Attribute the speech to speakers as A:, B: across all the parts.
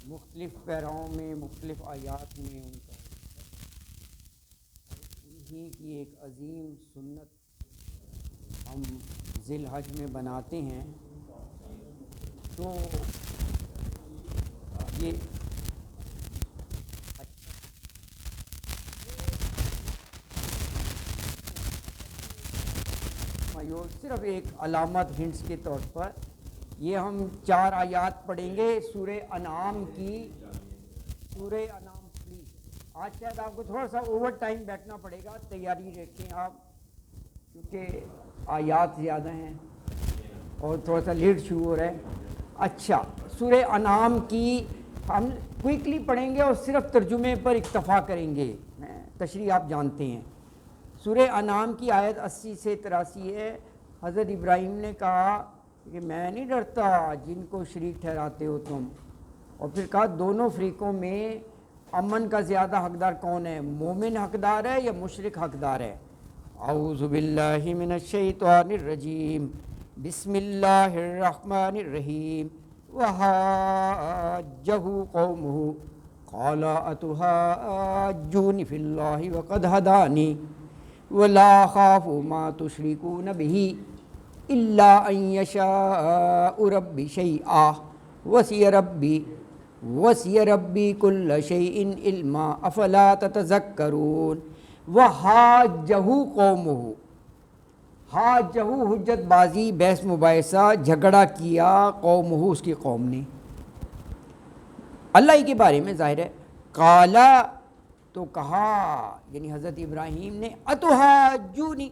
A: مختلف پیراؤں میں مختلف آیات میں ان کا انہی کی ایک عظیم سنت ہم ذی الحج میں بناتے ہیں. تو یہ صرف ایک علامت ہنٹس کے طور پر یہ ہم 4 آیات پڑھیں گے سورہ انعام کی. سورہ انعام پلیز آج شاید آپ کو تھوڑا سا اوور ٹائم بیٹھنا پڑے گا, تیاری رکھیں آپ کیونکہ آیات زیادہ ہیں اور تھوڑا سا لیٹ شروع ہو رہا ہے. اچھا, سورہ انعام کی ہم کوئکلی پڑھیں گے اور صرف ترجمے پر اکتفا کریں گے, تشریح آپ جانتے ہیں. سورہ انعام کی آیت 80 سے 83 ہے. حضرت ابراہیم نے کہا کہ میں نہیں ڈرتا جن کو شریک ٹھہراتے ہو تم, اور پھر کہا دونوں فریقوں میں امن کا زیادہ حقدار کون ہے, مومن حقدار ہے یا مشرک حقدار ہے. اعوذ باللہ من الشیطان الرجیم, بسم اللہ الرحمن الرحیم. وحاجہ قومہ قال اتحاجونی فی اللہ وقد ہدانی ولا اخاف ما تشرکون به الا ان یشاء ربی شیئا وسع ربی کل شیء علما افلا تتذکرون. وحاجہ قومہ, حاجہ حجت بازی, بحث مباحثہ, جھگڑا کیا قومہ اس کی قوم نے اللہ ہی کے بارے میں ظاہر ہے. قالا تو کہا, یعنی حضرت ابراہیم نے, اتحاجونی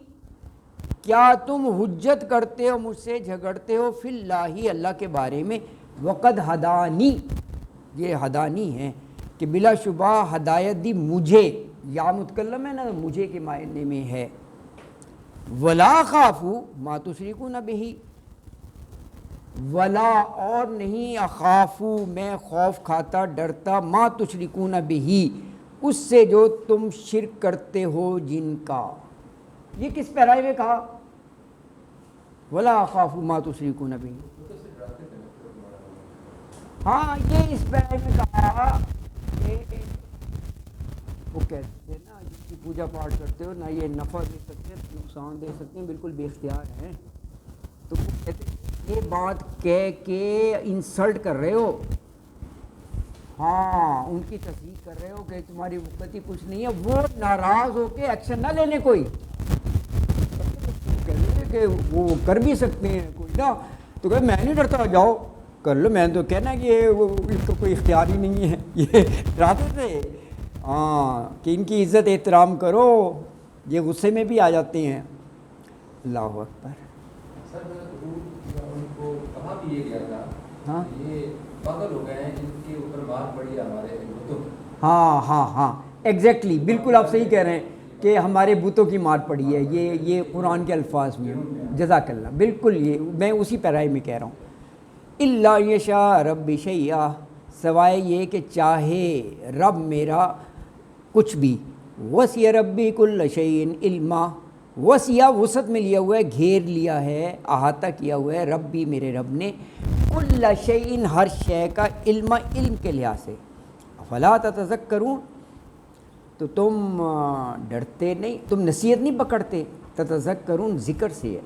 A: کیا تم حجت کرتے ہو مجھ سے, جھگڑتے ہو, فی اللہ اللہ کے بارے میں, وقد ہدانی یہ ہدانی ہے کہ بلا شبہ ہدایت دی مجھے, یا متکلم ہے نا مجھے کے معنی میں ہے. ولا خافو ما تشرکون بہ, ولا اور نہیں, اخافو میں خوف کھاتا ڈرتا, ما تشرکون بہ اس سے جو تم شرک کرتے ہو جن کا. یہ کس پیرائے میں کہا, ولا اخاف ما تشرکون بہ, ہاں یہ اس پیرائے میں کہا کہ وہ کہتے ہیں نا جس کی پوجا پاٹ کرتے ہو نہ یہ نفع دے سکتے ہیں نقصان دے سکتے ہیں, بالکل بے اختیار ہیں. تو وہ کہتے ہیں یہ بات کہہ کے انسلٹ کر رہے ہو, ہاں ان کی تصدیق کر رہے ہو کہ تمہاری وقتی کچھ نہیں ہے. وہ ناراض ہو کے ایکشن نہ لینے کوئی, کہ وہ کر بھی سکتے ہیں کوئی نا, تو کہ میں نہیں ڈرتا, جاؤ کر لو, میں تو کہنا کہ اس کو کوئی اختیار ہی نہیں ہے. یہ ڈراتے تھے ہاں کہ ان کی عزت احترام کرو, یہ غصے میں بھی آ جاتے ہیں. اللہ اکبر.
B: ان کو کہا بھی یہ گیا تھا,
A: ہاں
B: یہ پاگل ہو گئے ہیں جن کے اوپر مار پڑی ہے ہمارے بتوں.
A: ہاں ہاں ہاں ایگزیکٹلی, بالکل آپ صحیح کہہ رہے ہیں کہ ہمارے بتوں کی مار پڑی ہے. یہ قرآن کے الفاظ میں, جزاک اللہ, بالکل یہ میں اسی پیرائے میں کہہ رہا ہوں. الا یشاء ربی شیئا, سوائے یہ کہ چاہے رب میرا کچھ بھی. وسع ربی کل شیء علما, وسع وسعت میں لیا ہوا ہے, گھیر لیا ہے, احاطہ کیا ہوا ہے ربی میرے رب نے, کل شیء ہر شے کا, علم کے لحاظ سے. افلا تتذکرون تو تم ڈرتے نہیں, تم نصیحت نہیں پکڑتے. تتذکرون ذکر سے ہے,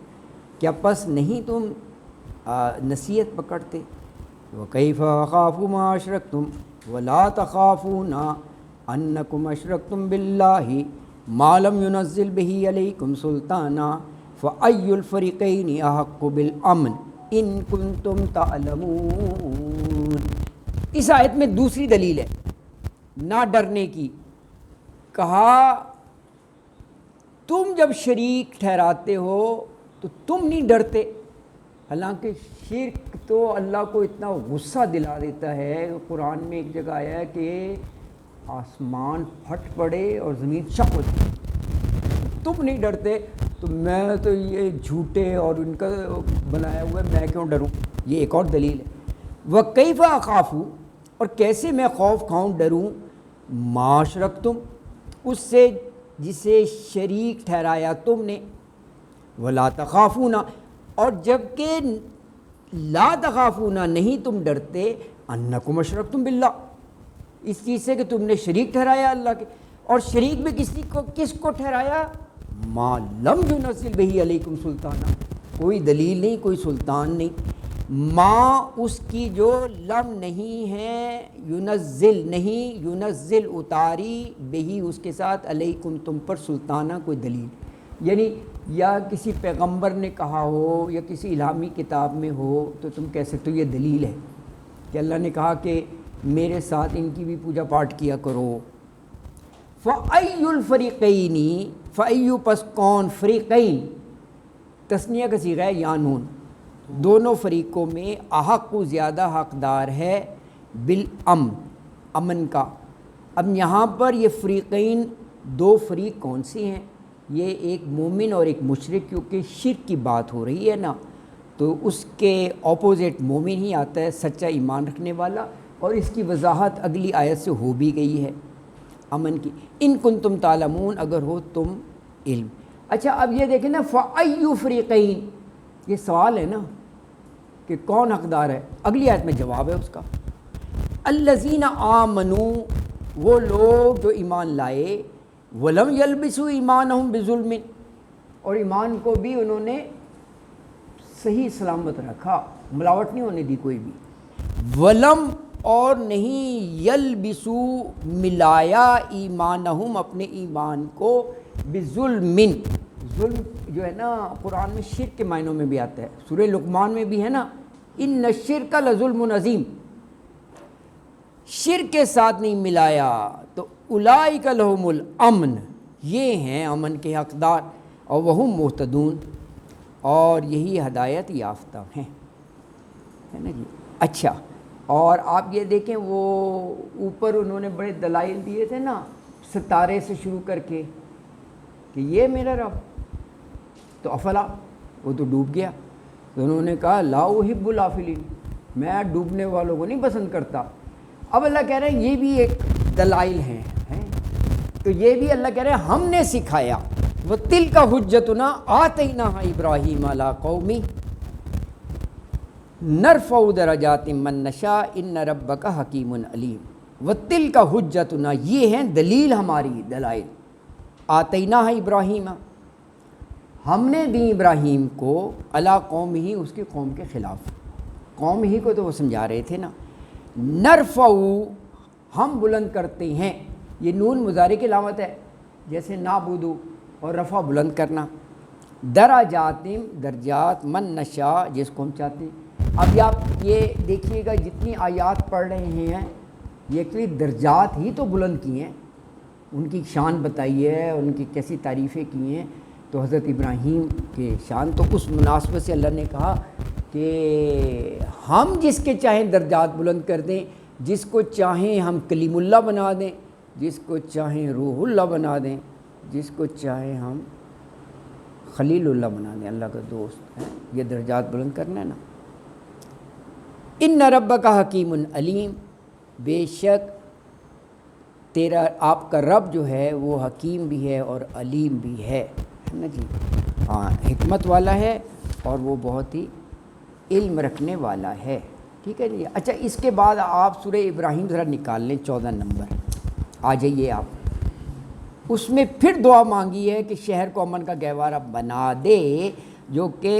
A: کیا پس نہیں تم نصیحت پکڑتے. وکیف اخاف ما اشرکتم ولا تخافون انکم اشرکتم باللہ ما لم ينزل به علیکم سلطانا فای الفریقین احق بالامن ان کنتم تعلمون. اس آیت میں دوسری دلیل ہے نہ ڈرنے کی. کہا تم جب شریک ٹھہراتے ہو تو تم نہیں ڈرتے, حالانکہ شرک تو اللہ کو اتنا غصہ دلا دیتا ہے. قرآن میں ایک جگہ آیا ہے کہ آسمان پھٹ پڑے اور زمین شق ہو جائے, تم نہیں ڈرتے. تو میں تو یہ جھوٹے اور ان کا بنایا ہوا ہے, میں کیوں ڈروں. یہ ایک اور دلیل ہے. وکیف اخاف, اور کیسے میں خوف کھاؤں ڈروں, ما اشرکتم اس سے جسے شریک ٹھہرایا تم نے, ولا تخافون اور جب کہ لا تخافون نہیں تم ڈرتے, انکم اشرکتم باللہ، اس چیز سے کہ تم نے شریک ٹھہرایا اللہ کے، اور شریک بھی کس کو ٹھہرایا؟ ما لم ينزل بہ علیکم سلطانہ، کوئی دلیل نہیں، کوئی سلطان نہیں، ما اس کی جو لم نہیں ہے، ینزل اتاری بہی اس کے ساتھ، علیکم تم پر، سلطانہ کوئی دلیل، یعنی یا کسی پیغمبر نے کہا ہو یا کسی الہامی کتاب میں ہو تو تم کہہ سکتے ہو یہ دلیل ہے کہ اللہ نے کہا کہ میرے ساتھ ان کی بھی پوجا پاٹ کیا کرو۔ فَأَيُّ الْفَرِيقَيْنِ، فَأَيُّ پس کون، فریقین تثنیہ کا صیغہ ہے یا نون، دونوں فریقوں میں احق و زیادہ حقدار ہے بالامن، امن کا۔ اب یہاں پر یہ فریقین دو فریق کون سے ہیں؟ یہ ایک مومن اور ایک مشرک، کیونکہ شرک کی بات ہو رہی ہے نا، تو اس کے اپوزٹ مومن ہی آتا ہے، سچا ایمان رکھنے والا، اور اس کی وضاحت اگلی آیت سے ہو بھی گئی ہے امن کی، ان کنتم تعلمون، اگر ہو تم علم۔ اچھا اب یہ دیکھیں نا، فَأَيُّ فریقین، یہ سوال ہے نا کہ کون حقدار ہے، اگلی آیت میں جواب ہے اس کا، الذین آمنوا، وہ لوگ جو ایمان لائے، وَلَمْ يَلْبِسُوا ایمانہم بِظُلْمٍ، اور ایمان کو بھی انہوں نے صحیح سلامت رکھا، ملاوٹ نہیں ہونے دی کوئی بھی، وَلَمْ اور نہیں، یلبسوا ملایا، ایمانہم اپنے ایمان کو، بظلم، ظلم جو ہے نا قرآن میں شرک کے معنوں میں بھی آتا ہے، سورہ لقمان میں بھی ہے نا، ان الشرک لظلم عظیم، شرک کے ساتھ نہیں ملایا، تو اولئک لہم الامن، یہ ہیں امن کے حقدار، اور وہم مہتدون، اور یہی ہدایت یافتہ ہیں، ہے نا جی۔ اچھا اور آپ یہ دیکھیں، وہ اوپر انہوں نے بڑے دلائل دیے تھے نا، ستارے سے شروع کر کے کہ یہ میرا رب، تو افلا، وہ تو ڈوب گیا، تو انہوں نے کہا لا احب الافلین، میں ڈوبنے والوں کو نہیں پسند کرتا۔ اب اللہ کہہ رہے ہیں یہ بھی ایک دلائل ہیں، تو یہ بھی اللہ کہہ رہے ہیں ہم نے سکھایا، وَتِلْكَ حُجَّتُنَا آتَيْنَاهَا إِبْرَاهِيمَ عَلَىٰ قَوْمِهِ نَرْفَعُ دَرَجَاتٍ مَّن نَّشَاءُ إِنَّ رَبَّكَ حَكِيمٌ عَلِيمٌ۔ وَتِلْكَ حُجَّتُنَا، یہ ہیں دلیل ہماری، دلائل، آتَيْنَاهَا إِبْرَاهِيمَ، ہم نے دی ابراہیم کو، علیٰ قوم ہی، اس کی قوم کے خلاف، قوم ہی کو تو وہ سمجھا رہے تھے نا، نرفع، ہم بلند کرتے ہیں، یہ نون مضارع کی علامت ہے، جیسے نعبدو اور رفع بلند کرنا، درجات درجات، من نشاء جس کو ہم چاہتے ہیں۔ اب آپ یہ دیکھیے گا جتنی آیات پڑھ رہے ہیں یہ ایکچولی درجات ہی تو بلند کی ہیں، ان کی شان بتائی ہے، ان کی کیسی تعریفیں کی ہیں، تو حضرت ابراہیم کے شان، تو اس مناسبت سے اللہ نے کہا کہ ہم جس کے چاہیں درجات بلند کر دیں، جس کو چاہیں ہم کلیم اللہ بنا دیں، جس کو چاہیں روح اللہ بنا دیں، جس کو چاہیں ہم خلیل اللہ بنا دیں، اللہ کا دوست ہے، یہ درجات بلند کرنا ہے نا۔ ان ربک حکیم علیم، بے شک تیرا آپ کا رب جو ہے وہ حکیم بھی ہے اور علیم بھی ہے نا جی، ہاں حکمت والا ہے اور وہ بہت ہی علم رکھنے والا ہے، ٹھیک ہے جی۔ اچھا اس کے بعد آپ سورہ ابراہیم ذرا نکال لیں، 14 نمبر آ جائیے آپ، اس میں پھر دعا مانگی ہے کہ شہر کو امن کا گہوارہ بنا دے، جو کہ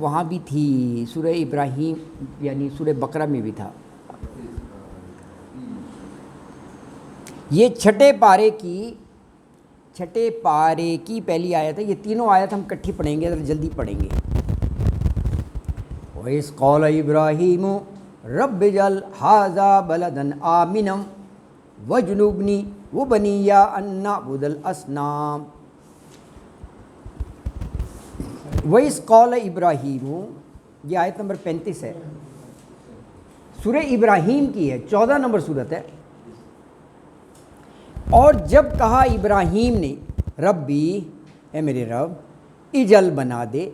A: وہاں بھی تھی سورہ ابراہیم، یعنی سورہ بقرہ میں بھی تھا۔ یہ چھٹے پارے کی پہلی آیت ہے، یہ تینوں آیت ہم کٹھی پڑھیں گے، ذرا جلدی پڑھیں گے۔ وَإِذْ قَالَ إِبْرَاهِيمُ رَبِّ اجْعَلْ هَٰذَا بَلَدًا آمِنًا وَاجْنُبْنِي وَبَنِيَّ أَن نَّعْبُدَ الْأَصْنَامَ۔ وَإِذْ قَالَ إِبْرَاهِيمُ، یہ آیت نمبر 35 ہے، سورہ ابراہیم کی ہے، 14 نمبر سورت ہے۔ اور جب کہا ابراہیم نے، ربی، اے میرے رب، اجل بنا دے،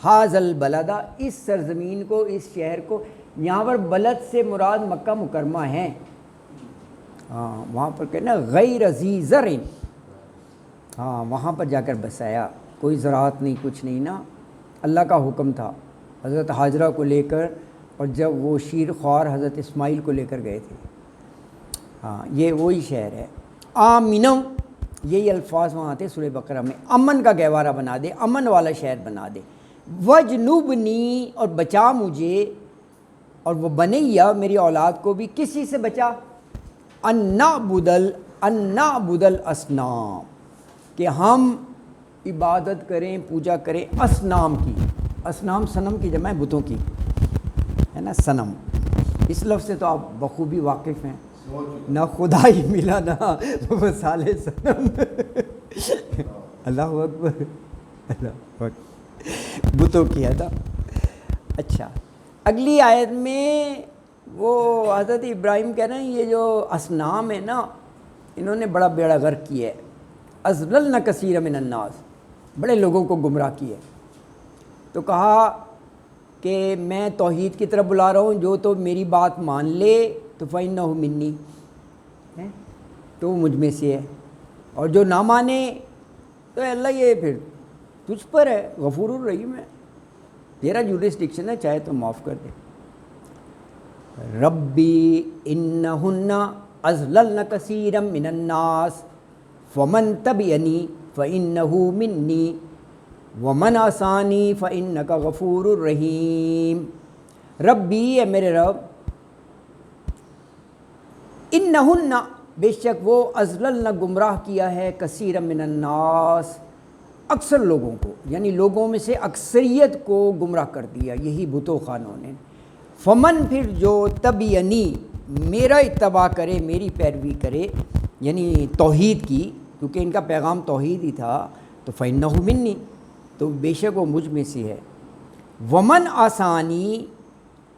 A: حاذ البلدہ، اس سرزمین کو، اس شہر کو، یہاں پر بلد سے مراد مکہ مکرمہ ہیں، ہاں وہاں پر کہنا غیر ذی زرع، ہاں وہاں پر جا کر بسایا، کوئی زراعت نہیں، کچھ نہیں نا، اللہ کا حکم تھا، حضرت حاجرہ کو لے کر اور جب وہ شیر خوار حضرت اسماعیل کو لے کر گئے تھے. ہاں یہ وہی شعر ہے. آمینم یہی الفاظ وہاں آتے سورہ بقرہ میں. امن کا گہوارہ بنا دے, امن والا شہر بنا دے. وجنوبنی اور بچا مجھے, اور وہ بنیا میری اولاد کو بھی کس چیز سے بچا؟ ان نعبد الاصنام, کہ ہم عبادت کریں, پوجا کریں اصنام کی. اصنام صنم کی جمع ہے بتوں کی, ہے نا صنم. اس لفظ سے تو آپ بخوبی واقف ہیں. نہ خدا ہی ملا نہ مثال صنم. اللہ اکبر, اللہ اکبر, بتوں کی ہے نا. اچھا اگلی آیت میں وہ حضرت ابراہیم کہہ رہے ہیں یہ جو اصنام ہے نا انہوں نے بڑا بیڑا غرق کیا ہے. اضللن کثیر من الناس, بڑے لوگوں کو گمراہ کیا ہے. تو کہا کہ میں توحید کی طرف بلا رہا ہوں, جو تو میری بات مان لے تو فإنہ منی, تو وہ مجھ میں سے ہے, اور جو نہ مانے تو اللہ یہ پھر تجھ پر ہے, غفور الرحیم ہے, تیرا جورسڈکشن ہے, چاہے تو معاف کر دے. ربی انہن اضللن کثیرا من الناس فمن تبعنی فإنہ منی ومن عصانی فإنک غفور الرحیم. ربی ہے میرے رب, انہن بے شک وہ اضللن گمراہ کیا ہے, کثیر من الناس اکثر لوگوں کو, یعنی لوگوں میں سے اکثریت کو گمراہ کر دیا یہی بتوں خانوں نے. فمن پھر جو تبعنی میرا اتباع کرے, میری پیروی کرے, یعنی توحید کی, کیونکہ ان کا پیغام توحید ہی تھا, تو فإنہ منی, تو بے شک وہ مجھ میں سے ہے. ومن آسانی,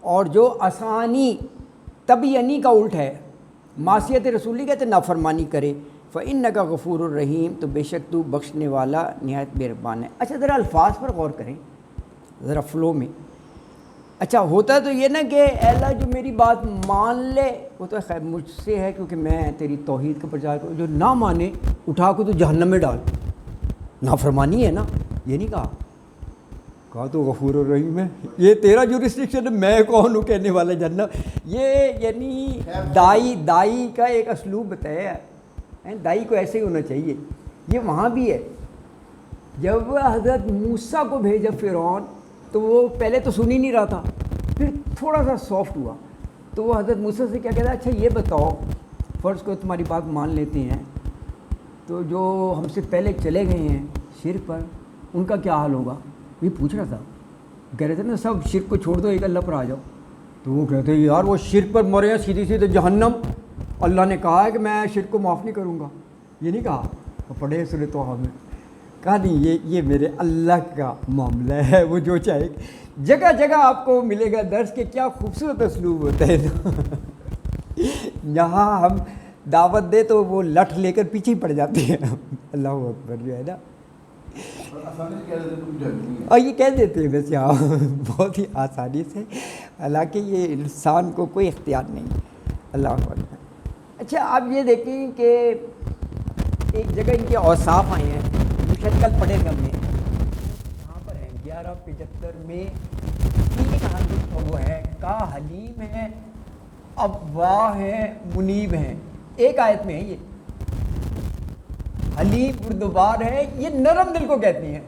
A: اور جو آسانی تبعنی کا الٹ ہے, معصیت رسولی کہتے نافرمانی کرے, فإنک غفور الرحیم, تو بے شک تو بخشنے والا نہایت مہربان ہے. اچھا ذرا الفاظ پر غور کریں ذرا فلو میں. اچھا ہوتا تو یہ نا کہ اے اللہ جو میری بات مان لے وہ تو خیر مجھ سے ہے کیونکہ میں تیری توحید کا پرچار کروں, جو نہ مانے اٹھا کو تو جہنم میں ڈال, نافرمانی ہے نا. یہ نہیں کہا تو غفور الرحیم ہے, یہ تیرا جورسڈکشن ہے, میں کون ہوں کہنے والا جہنم. یہ یعنی دائی کا ایک اسلوب بتایا ہے, دائی کو ایسے ہی ہونا چاہیے. یہ وہاں بھی ہے. جب حضرت موسیٰ کو بھیجا فرعون تو وہ پہلے تو سن ہی نہیں رہا تھا, پھر تھوڑا سا سافٹ ہوا تو وہ حضرت موسیٰ سے کیا کہتا ہے, اچھا یہ بتاؤ فرض کو تمہاری بات مان لیتے ہیں تو جو ہم سے پہلے چلے گئے ہیں شرک پر ان کا کیا حال ہوگا. یہ پوچھ رہا تھا, کہہ رہے تھے نا سب شرک کو چھوڑ دو ایک اللہ پر آ جاؤ. تو وہ کہتے ہیں یار وہ شرک پر مرے ہیں سیدھی سیدھے جہنم, اللہ نے کہا ہے کہ میں شرک کو معاف نہیں کروں گا. یہ نہیں کہا, پڑھے سورۃ طٰہٰ میں, کہا نہیں یہ میرے اللہ کا معاملہ ہے, وہ جو چاہے. جگہ جگہ آپ کو ملے گا درس کہ کیا خوبصورت اسلوب ہوتا ہے. یہاں ہم دعوت دے تو وہ لٹھ لے کر پیچھے ہی پڑ جاتے ہیں. اللہ اکبر جو ہے نا, اور یہ کہہ دیتے ہیں بس یہاں بہت ہی آسانی سے, حالانکہ یہ انسان کو کوئی اختیار نہیں. اللہ اکبر. اچھا آپ یہ دیکھیں کہ ایک جگہ ان کے اوصاف آئے ہیں, شاید کل پڑھیں گے ہم نے, یہاں پر ہیں 1175 میں. وہ ہے کا حلیم ہے, اواہ ہے, منیب ہیں. ایک آیت میں ہے یہ حلیم بردبار ہے, یہ نرم دل کو کہتے ہیں.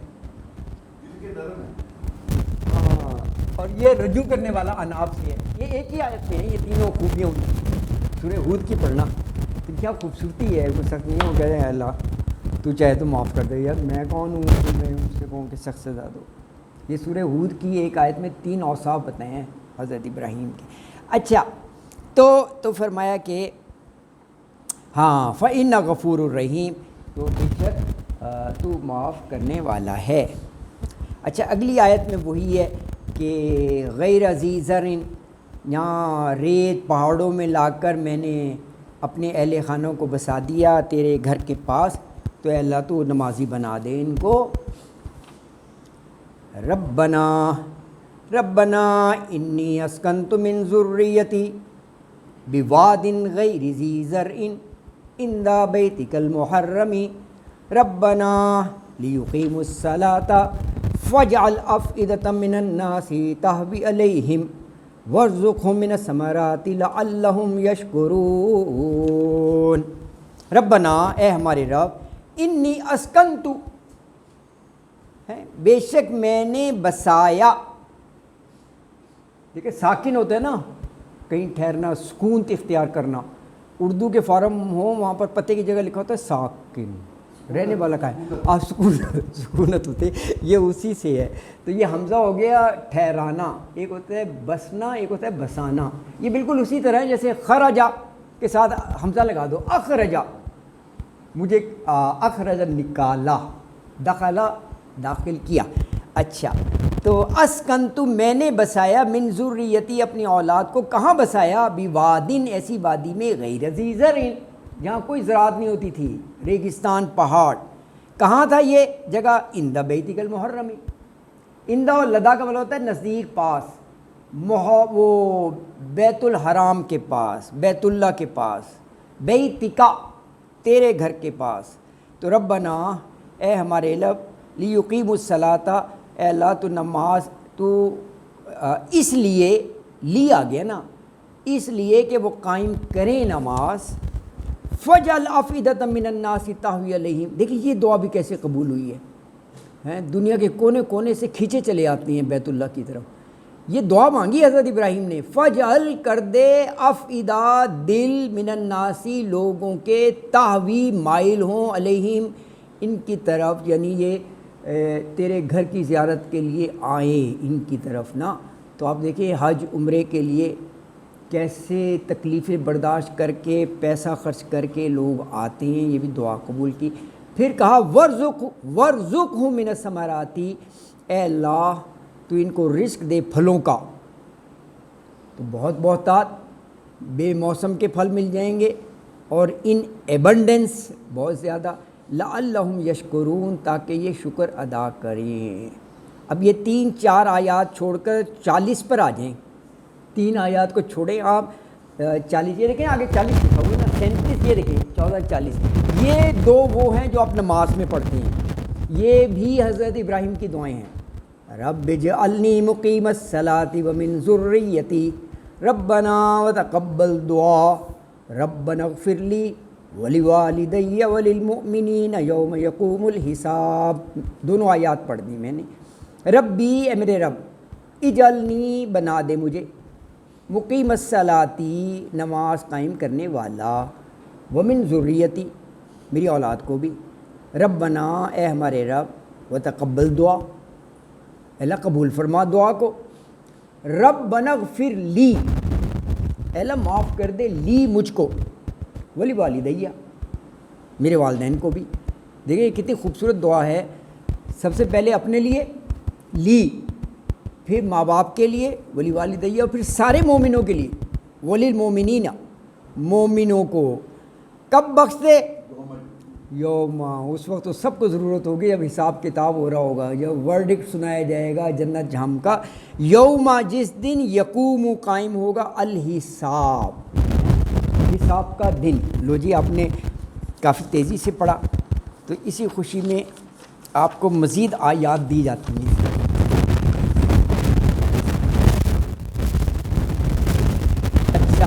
A: ہاں, اور یہ رجوع کرنے والا اناب سے ہے. یہ ایک ہی آیت میں ہے یہ تینوں خوبیاں. سورہ ہود کی پڑھنا تو کیا خوبصورتی ہے. وہ سخت نہیں ہو کہتے ہیں اللہ تو چاہے تو معاف کر دے, یار میں کون ہوں کہ میں اس سے کہوں کہ سخت سزا دو. یہ سورہ ہود کی ایک آیت میں 3 اوصاف بتائے ہیں حضرت ابراہیم کے. اچھا تو فرمایا کہ ہاں فإنہ غفور الرحیم, تو بے شک تو معاف کرنے والا ہے. اچھا اگلی آیت میں وہی ہے کہ غیر ذی زرع, یہاں ریت پہاڑوں میں لا کر میں نے اپنے اہل خانوں کو بسا دیا تیرے گھر کے پاس, تو اے اللہ تو نمازی بنا دے ان کو. ربنا انی اسکنت من ذریتی بواد غیر ذی زرع عند بیتک المحرم ربنا لیقیموا الصلاۃ فاجعل افئدۃ من الناس تہوی الیہم وارزقهم من الثمرات لعلهم یشکرون۔ ربنا، اے ہمارے رب، انی اسکنت، بے شک میں نے بسایا، دیکھیں ساکن ہوتا ہے نا، کہیں ٹھہرنا، سکون اختیار کرنا۔ اردو کے فارم ہو وہاں پر پتے کی جگہ لکھا ہوتا ہے ساکن، رہنے والا کا ہے، آپ سکونت ہوتے، یہ اسی سے ہے۔ تو یہ حمزہ ہو گیا ٹھہرانا، ایک ہوتا ہے بسنا، ایک ہوتا ہے بسانا۔ یہ بالکل اسی طرح ہے جیسے خرجا کے ساتھ حمزہ لگا دو، اخرجا، مجھے اخرجا نکالا، دخلا داخل کیا۔ اچھا، تو اسکنتو میں نے بسایا، من ذریتی اپنی اولاد کو، کہاں بسایا؟ بوادن ایسی وادی میں، غیر ذی زرع، جہاں کوئی زراعت نہیں ہوتی تھی، ریگستان، پہاڑ۔ کہاں تھا یہ جگہ؟ عند بیتک المحرم، عند اور لدا کا مطلب ہوتا ہے نزدیک، پاس، وہ بیت الحرام کے پاس، بیت اللہ کے پاس، بیتکا تیرے گھر کے پاس۔ تو ربنا، اے ہمارے رب، لیقیموا الصلاۃ، اے اللہ تو نماز تو اس لیے لیا گیا نا، اس لیے کہ وہ قائم کریں نماز، فجعل افئدۃ من الناس تہوی الیہم۔ دیکھیے یہ دعا بھی کیسے قبول ہوئی ہے، دنیا کے کونے کونے سے کھینچے چلے آتی ہیں بیت اللہ کی طرف۔ یہ دعا مانگی حضرت ابراہیم نے، فجعل کر دے، افئدہ دل، من الناس لوگوں کے، تہوی مائل ہوں، علیہم ان کی طرف، یعنی یہ تیرے گھر کی زیارت کے لیے آئیں ان کی طرف نا۔ تو آپ دیکھیں حج عمرے کے لیے کیسے تکلیفیں برداشت کر کے، پیسہ خرچ کر کے لوگ آتے ہیں، یہ بھی دعا قبول کی۔ پھر کہا وارزقہم من الثمرات، اے اللہ تو ان کو رزق دے پھلوں کا، تو بہت بہتات، بے موسم کے پھل مل جائیں گے، اور ان ایبنڈنس بہت زیادہ، لعلہم یشکرون تاکہ یہ شکر ادا کریں۔ اب یہ 3-4 آیات چھوڑ کر 40 پر آ جائیں، 3 آیات کو چھوڑیں آپ، 40 یہ دیکھیں آگے 40 لکھا ہوا ہے نا، 37 یہ دیکھیں 14-40، یہ 2 وہ ہیں جو آپ نماز میں پڑھتے ہیں، یہ بھی حضرت ابراہیم کی دعائیں ہیں۔ رب اجعلنی مقیم الصلاۃ ومن ذریتی ربنا وتقبل دعا ربنا اغفر لی ولوالدی وللمؤمنین یوم یقوم الحساب۔ دونوں آیات پڑھ دی میں نے۔ ربی، اے میرے رب، اجعلنی بنا دے مجھے، مقیم الصلاۃ نماز قائم کرنے والا، ومن ذریتی میری اولاد کو بھی، ربنا اے ہمارے رب، وتقبل دعا اللہ قبول فرما دعا کو، ربنا اغفر لی اللہ معاف کر دے، لی مجھ کو، ولی والدیہ میرے والدین کو بھی۔ دیکھیں کتنی خوبصورت دعا ہے، سب سے پہلے اپنے لیے لی، پھر ماں باپ کے لیے ولی والدیہ، اور پھر سارے مومنوں کے لیے وللمؤمنین، مومنوں کو کب بخش دے؟ یوم، اس وقت تو سب کو ضرورت ہوگی جب حساب کتاب ہو رہا ہوگا، جب ورڈکٹ سنایا جائے گا جنت جہنم کا، یوم جس دن، یقوم قائم ہوگا، الحساب حساب کا دن۔ لو جی آپ نے کافی تیزی سے پڑھا، تو اسی خوشی میں آپ کو مزید آیات دی جاتی ہیں۔ اچھا،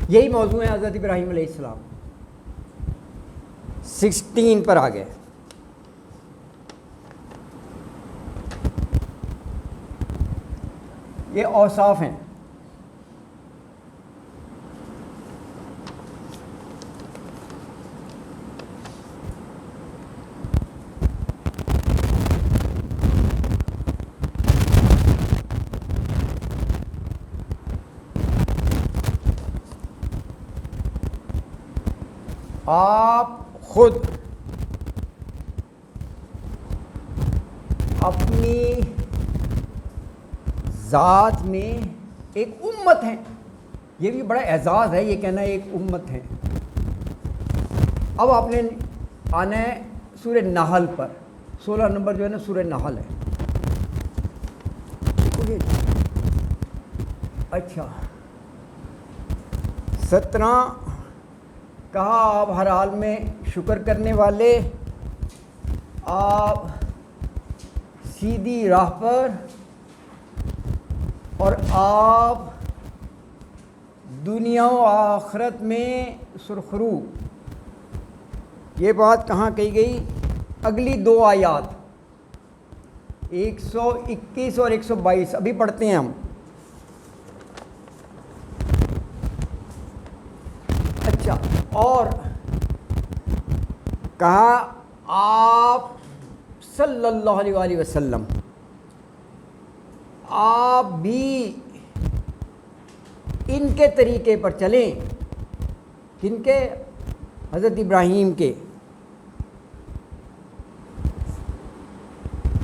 A: یہی موضوع ہے حضرت ابراہیم علیہ السلام۔ 16 پر آ گئے۔ یہ اوصاف ہیں، آپ خود اپنی ذات میں ایک امت ہیں، یہ بھی بڑا اعزاز ہے یہ کہنا ایک امت ہے، اب آپ نے آنا ہے سورہ نحل پر. 16 نمبر جو ہے نا سورہ نحل ہے. اچھا 17 کہا آپ ہر حال میں شکر کرنے والے، آپ سیدھی راہ پر، اور آپ دنیا و آخرت میں سرخرو. یہ بات کہاں کہی گئی؟ اگلی 2 آیات 121 اور 122 ابھی پڑھتے ہیں ہم. اچھا اور کہا آپ صلی اللہ علیہ وآلہ وسلم آپ بھی ان کے طریقے پر چلیں. کن کے؟ حضرت ابراہیم کے.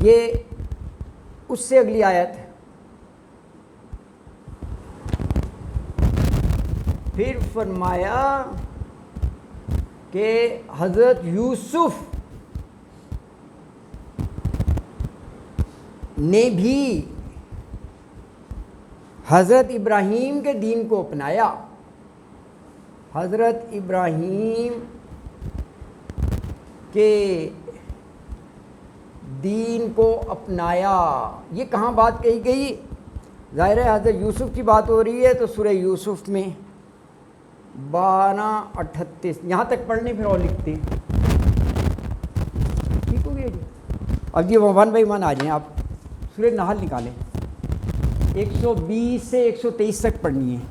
A: یہ اس سے اگلی آیت. پھر فرمایا کہ حضرت یوسف نے بھی حضرت ابراہیم کے دین کو اپنایا. حضرت ابراہیم کے دین کو اپنایا. یہ کہاں بات کہی گئی؟ ظاہر ہے حضرت یوسف کی بات ہو رہی ہے تو سورہ یوسف میں 12:38 یہاں تک پڑھنے پھر اور لکھتے ہیں. ٹھیک ہو گیا جی. اب یہ 1 بائی 1 آ جائیں. آپ سورہ نحل نکالیں. 120 سے 123 تک پڑھنی ہے.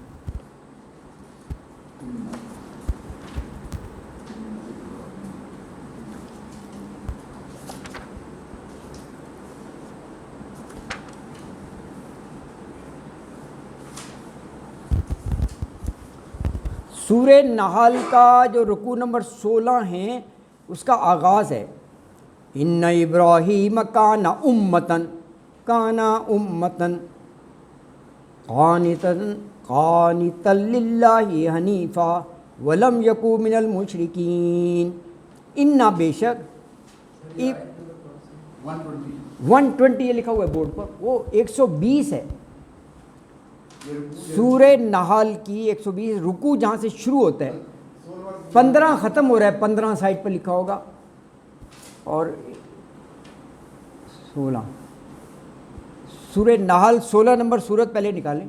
A: سورہ نحل کا جو رکوع نمبر 16 ہیں اس کا آغاز ہے ان ابراہیم کان امتن قانتا للہ حنیفا ولم یکو من المشرکین. انا بے شک 120 یہ لکھا ہوا ہے بورڈ پر، وہ 120 ہے. سورہ نحل کی 120 رکوع جہاں سے شروع ہوتا ہے 15 ختم ہو رہا ہے. 15 سائٹ پر لکھا ہوگا اور 16 سورہ نحل 16 نمبر سورت پہلے نکالیں.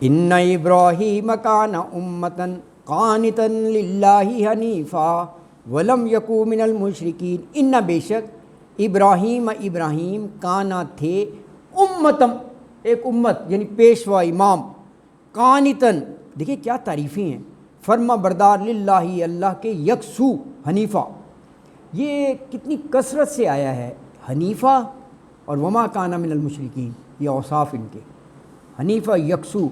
A: ان ابراہیم کان امتن قانتا للہ حنیفا ولم یکو من المشرکین. ان بے شک ابراہیم کانا تھے امتم ایک امت یعنی پیشوا امام، قانتن دیکھیں کیا تعریفیں ہیں، فرما بردار للہ اللہ کے، یکسو حنیفہ یہ کتنی کثرت سے آیا ہے حنیفہ، اور وما کانا من المشرکین یہ اوصاف ان کے. حنیفہ یکسو،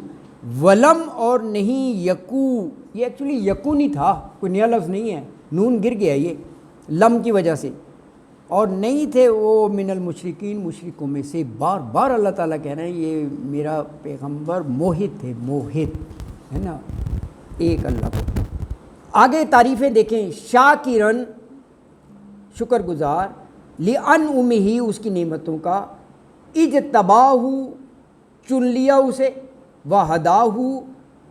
A: ولم اور نہیں یکو، یہ ایکچولی یکو نہیں تھا، کوئی نیا لفظ نہیں ہے، نون گر گیا یہ لم کی وجہ سے، اور نہیں تھے وہ من المشرکین مشرکوں میں سے. بار بار اللہ تعالیٰ کہہ رہے ہیں یہ میرا پیغمبر موحد تھے، موحد ہے نا ایک اللہ کو. آگے تعریفیں دیکھیں. شاکرن شکر گزار، لِأَنْعُمِهِ اس کی نعمتوں کا، اجتباہ چن لیا اسے، وَهَدَاهُ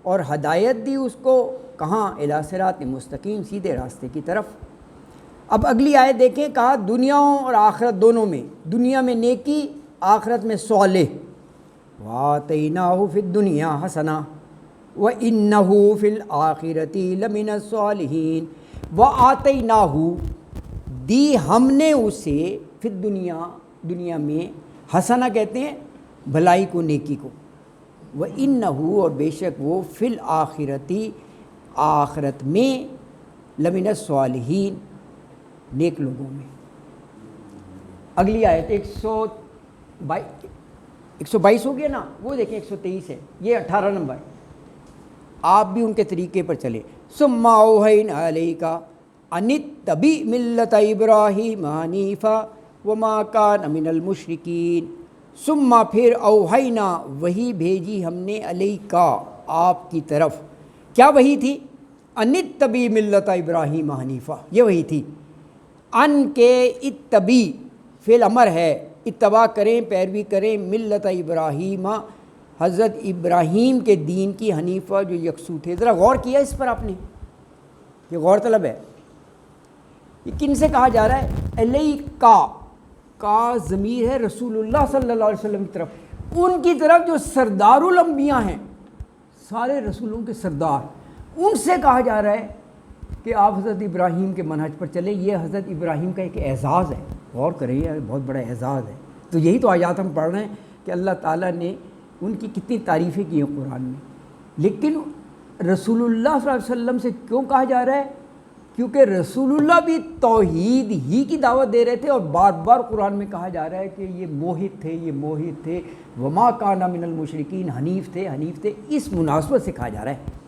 A: اور ہدایت دی اس کو، کہاں؟ اِلیٰ صراط مستقیم سیدھے راستے کی طرف. اب اگلی آیت دیکھیں، کہا دنیا اور آخرت دونوں میں، دنیا میں نیکی، آخرت میں صالح. وَآتَيْنَاهُ فِي الدُّنْيَا حَسَنَةً وَإِنَّهُ فِي الْآخِرَةِ لَمِنَ الصَّالِحِينَ. وَآتَيْنَاهُ دی ہم نے اسے، فی الدنیا دنیا میں، حسنہ کہتے ہیں بھلائی کو، نیکی کو، وَإِنَّهُ اور بے شک وہ، فی الآخرةِ آخرت میں، لمن الصالحین نیک لوگوں میں. اگلی آیت 122 ہو گیا نا، وہ دیکھیں 123 ہے، یہ 18 نمبر. آپ بھی ان کے طریقے پر چلیں. ثم اوحینا الیک ان اتبع ملۃ ابراہیم حنیفا وما کان من المشرکین. ثم پھر اوحینا وہی بھیجی ہم نے، الیک آپ کی طرف، کیا وہی تھی؟ انتبی ملت ابراہیم حنیفہ، یہ وہی تھی۔ ان کے اتبی فعل امر ہے، اتباع کریں، پیروی کریں، ملت ابراہیم، حضرت ابراہیم کے دین کی، حنیفہ جو یکسو تھے۔ ذرا غور کیا اس پر آپ نے؟ یہ غور طلب ہے۔ یہ کن سے کہا جا رہا ہے؟ علیہ کا ضمیر ہے رسول اللہ صلی اللہ علیہ وسلم کی طرف، ان کی طرف جو سردار الانبیاء ہیں، سارے رسولوں کے سردار، ان سے کہا جا رہا ہے کہ آپ حضرت ابراہیم کے منہج پر چلیں۔ یہ حضرت ابراہیم کا ایک اعزاز ہے، غور کریں، یہ بہت بڑا اعزاز ہے۔ تو یہی تو آیات ہم پڑھ رہے ہیں کہ اللہ تعالیٰ نے ان کی کتنی تعریفیں کی ہیں قرآن میں۔ لیکن رسول اللہ صلی اللہ علیہ وسلم سے کیوں کہا جا رہا ہے؟ کیونکہ رسول اللہ بھی توحید ہی کی دعوت دے رہے تھے، اور بار بار قرآن میں کہا جا رہا ہے کہ یہ موحد تھے، یہ موحد تھے، وما کان من المشرکین، حنیف تھے، حنیف تھے۔ اس مناسبت سے کہا جا رہا ہے۔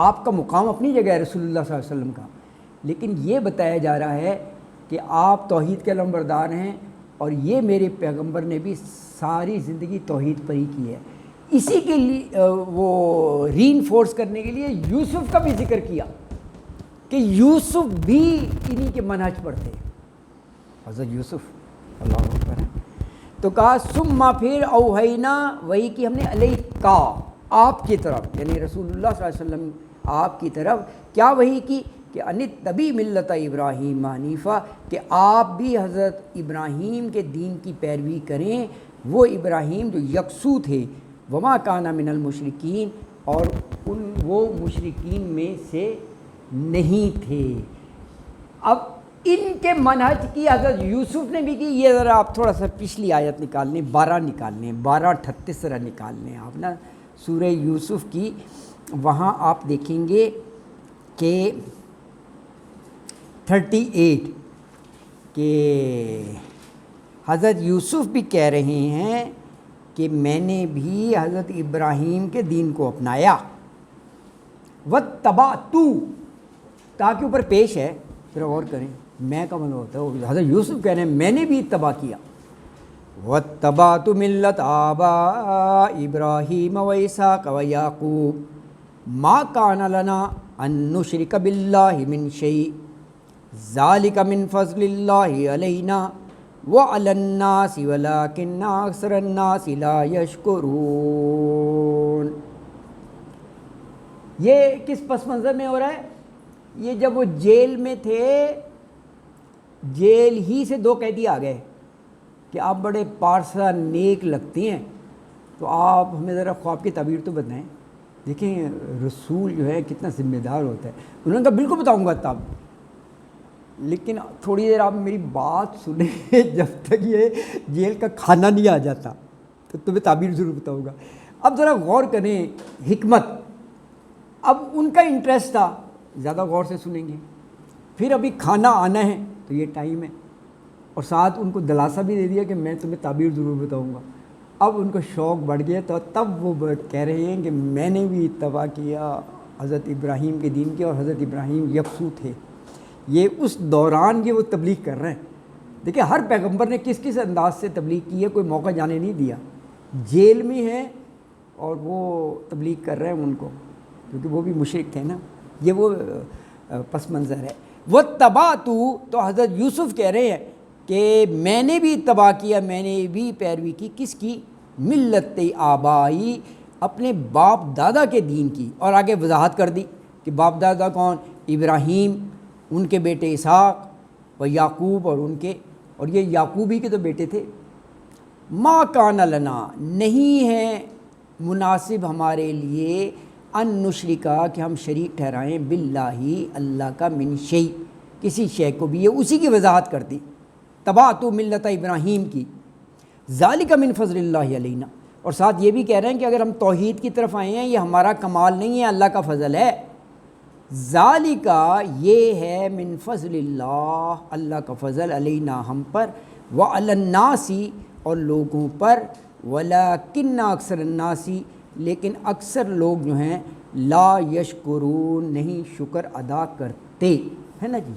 A: آپ کا مقام اپنی جگہ ہے رسول اللہ صلی اللہ علیہ وسلم کا، لیکن یہ بتایا جا رہا ہے کہ آپ توحید کے علمبردار ہیں، اور یہ میرے پیغمبر نے بھی ساری زندگی توحید پر ہی کی ہے۔ اسی کے لیے وہ ری انفورس کرنے کے لیے یوسف کا بھی ذکر کیا کہ یوسف بھی انہی کے منہج پر تھے، حضرت یوسف، اللہ اکبر ہے۔ تو کہا ثم، پھر اوحینا، وہی کی ہم نے، علیہ کا، آپ کی طرف، یعنی رسول اللہ صلی اللہ علیہ وسلم آپ کی طرف، کیا وہی کی؟ کہ انتبی ملت ابراہیم حنیفہ، کہ آپ بھی حضرت ابراہیم کے دین کی پیروی کریں، وہ ابراہیم جو یکسو تھے، وما کان من المشرکین، اور وہ مشرکین میں سے نہیں تھے۔ اب ان کے منہج کی حضرت یوسف نے بھی کی۔ یہ ذرا آپ تھوڑا سا پچھلی آیت نکال لیں، 12 نکال لیں، 12:38 ذرا نکال لیں آپ نا، سورہ یوسف کی۔ وہاں آپ دیکھیں گے کہ 38 کہ حضرت یوسف بھی کہہ رہے ہیں کہ میں نے بھی حضرت ابراہیم کے دین کو اپنایا۔ واتبعتُ، تاکہ اوپر پیش ہے، پھر غور کریں، میں کا مطلب ہوتا ہے حضرت یوسف کہہ رہے ہیں میں نے بھی اتباع کیا۔ واتبعتُ ملت آباء ابراہیم واسحاق ویعقوب ما کان لنا ان نشرک باللہ من شیء ذالک من فضل اللہ علینا وعلی الناس ولکن اکثر الناس لا یشکرون۔ یہ کس پس منظر میں ہو رہا ہے؟ یہ جب وہ جیل میں تھے، جیل ہی سے 2 قیدی آ گئے کہ آپ بڑے پارسا نیک لگتے ہیں، تو آپ ہمیں ذرا خواب کی تعبیر تو بتائیں۔ دیکھیں رسول جو ہے کتنا ذمہ دار ہوتا ہے۔ انہوں نے کہا بالکل بتاؤں گا تب، لیکن تھوڑی دیر آپ میری بات سنیں، جب تک یہ جیل کا کھانا نہیں آ جاتا تو تمہیں تعبیر ضرور بتاؤں گا۔ اب ذرا غور کریں حکمت۔ اب ان کا انٹرسٹ تھا، زیادہ غور سے سنیں گے، پھر ابھی کھانا آنا ہے تو یہ ٹائم ہے، اور ساتھ ان کو دلاسا بھی دے دیا کہ میں تمہیں تعبیر ضرور بتاؤں گا۔ اب ان کو شوق بڑھ گیا، تو تب وہ کہہ رہے ہیں کہ میں نے بھی اتباع کیا حضرت ابراہیم کے دین کے، اور حضرت ابراہیم یکسو تھے۔ یہ اس دوران یہ وہ تبلیغ کر رہے ہیں۔ دیکھیں ہر پیغمبر نے کس کس انداز سے تبلیغ کی ہے، کوئی موقع جانے نہیں دیا۔ جیل میں ہیں اور وہ تبلیغ کر رہے ہیں ان کو، کیونکہ وہ بھی مشرک تھے نا۔ یہ وہ پس منظر ہے۔ واتبعتُ، تو حضرت یوسف کہہ رہے ہیں کہ میں نے بھی اتباع کیا، میں نے بھی پیروی کی، کس کی؟ ملت آبائی، اپنے باپ دادا کے دین کی۔ اور آگے وضاحت کر دی کہ باپ دادا کون؟ ابراہیم، ان کے بیٹے اسحاق و یعقوب، اور ان کے، اور یہ یعقوب ہی کے تو بیٹے تھے۔ ما کان لنا، نہیں ہے مناسب ہمارے لیے، ان نشرکا، کہ ہم شریک ٹھہرائیں، باللہ، اللہ کا، من شیء، کسی شے کو بھی۔ یہ اسی کی وضاحت کر دی، تبعتُ ملت ابراہیم کی، ذالک من فضل اللہ علینا۔ اور ساتھ یہ بھی کہہ رہے ہیں کہ اگر ہم توحید کی طرف آئے ہیں، یہ ہمارا کمال نہیں ہے، اللہ کا فضل ہے۔ ذالک، یہ ہے، من فضل اللہ، اللہ کا فضل، علینا، ہم پر، وعلی الناس، اور لوگوں پر، ولکن اکثر الناس، لیکن اکثر لوگ جو ہیں، لا یشکرون، نہیں شکر ادا کرتے، ہے نا جی۔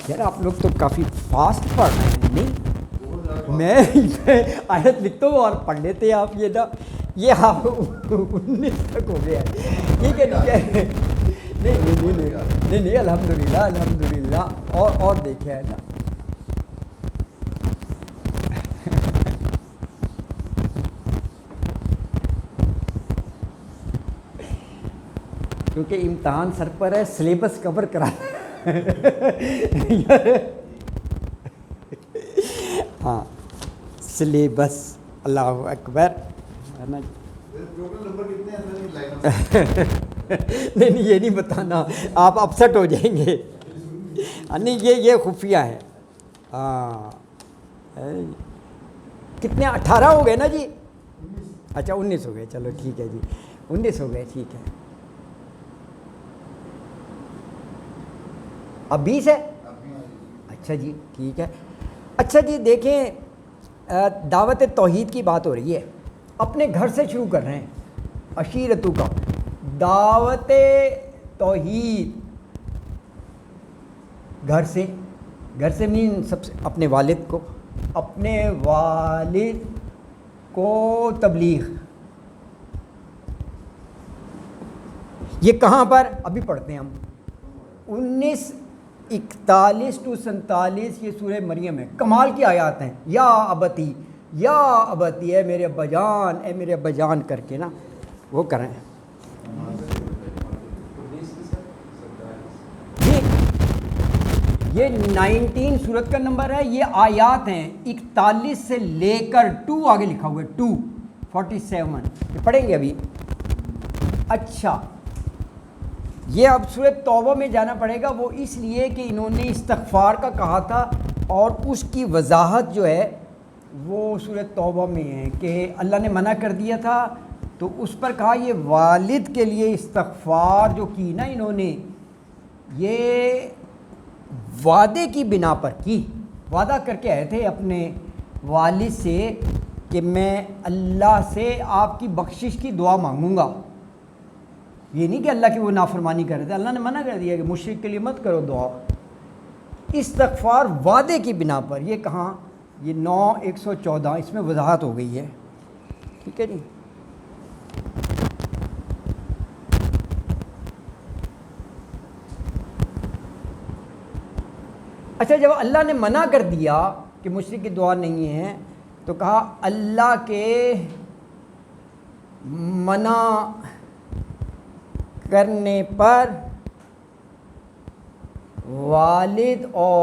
A: یار آپ لوگ تو کافی فاسٹ پڑھ رہے ہیں، نہیں؟ میں آیت لکھتا ہوں اور پڑھ لیتے ہیں آپ یہ نا۔ یہ آپ 19 تک ہو گیا ہے، ٹھیک ہے ٹھیک ہے، نہیں الحمدللہ اور دیکھے ہے نا. کیونکہ امتحان سر پر ہے، سلیبس کور کرا ہاں سلیبس، اللہ اکبر ہے نا. نہیں یہ نہیں بتانا، آپ اپسٹ ہو جائیں گے. نہیں یہ خفیہ ہے. ہاں کتنے 18 ہو گئے نا جی؟ اچھا 19 ہو گئے، چلو ٹھیک ہے جی 19 ہو گئے، ٹھیک ہے. اب 20 ہے. اچھا جی ٹھیک ہے. اچھا جی دیکھیں، دعوت توحید کی بات ہو رہی ہے، اپنے گھر سے شروع کر رہے ہیں. عشیرتو کا دعوت توحید گھر سے مین سب سے اپنے والد کو تبلیغ. یہ کہاں پر ابھی پڑھتے ہیں ہم، 19:41 to 47 یہ سورہ مریم ہے. کمال کی آیات ہیں. یا ابتی اے میرے ابا جان کر کے نا وہ کریں. جی یہ 19 سورت کا نمبر ہے، یہ آیات ہیں 41 سے لے کر 2 آگے لکھا ہوا ہے 2:47، یہ پڑھیں گے ابھی. اچھا یہ اب سورۃ توبہ میں جانا پڑے گا، وہ اس لیے کہ انہوں نے استغفار کا کہا تھا، اور اس کی وضاحت جو ہے وہ سورۃ توبہ میں ہے کہ اللہ نے منع کر دیا تھا، تو اس پر کہا یہ والد کے لیے استغفار جو کی نا انہوں نے، یہ وعدے کی بنا پر کی. وعدہ کر کے آئے تھے اپنے والد سے کہ میں اللہ سے آپ کی بخشش کی دعا مانگوں گا. یہ نہیں کہ اللہ کی وہ نافرمانی کر رہے تھے، اللہ نے منع کر دیا کہ مشرک کے لیے مت کرو دعا. استغفار وعدے کی بنا پر، یہ کہاں، یہ 9:114 اس میں وضاحت ہو گئی ہے. ٹھیک ہے جی. اچھا جب اللہ نے منع کر دیا کہ مشرک کی دعا نہیں ہے، تو کہا اللہ کے منع کرنے پر والد اور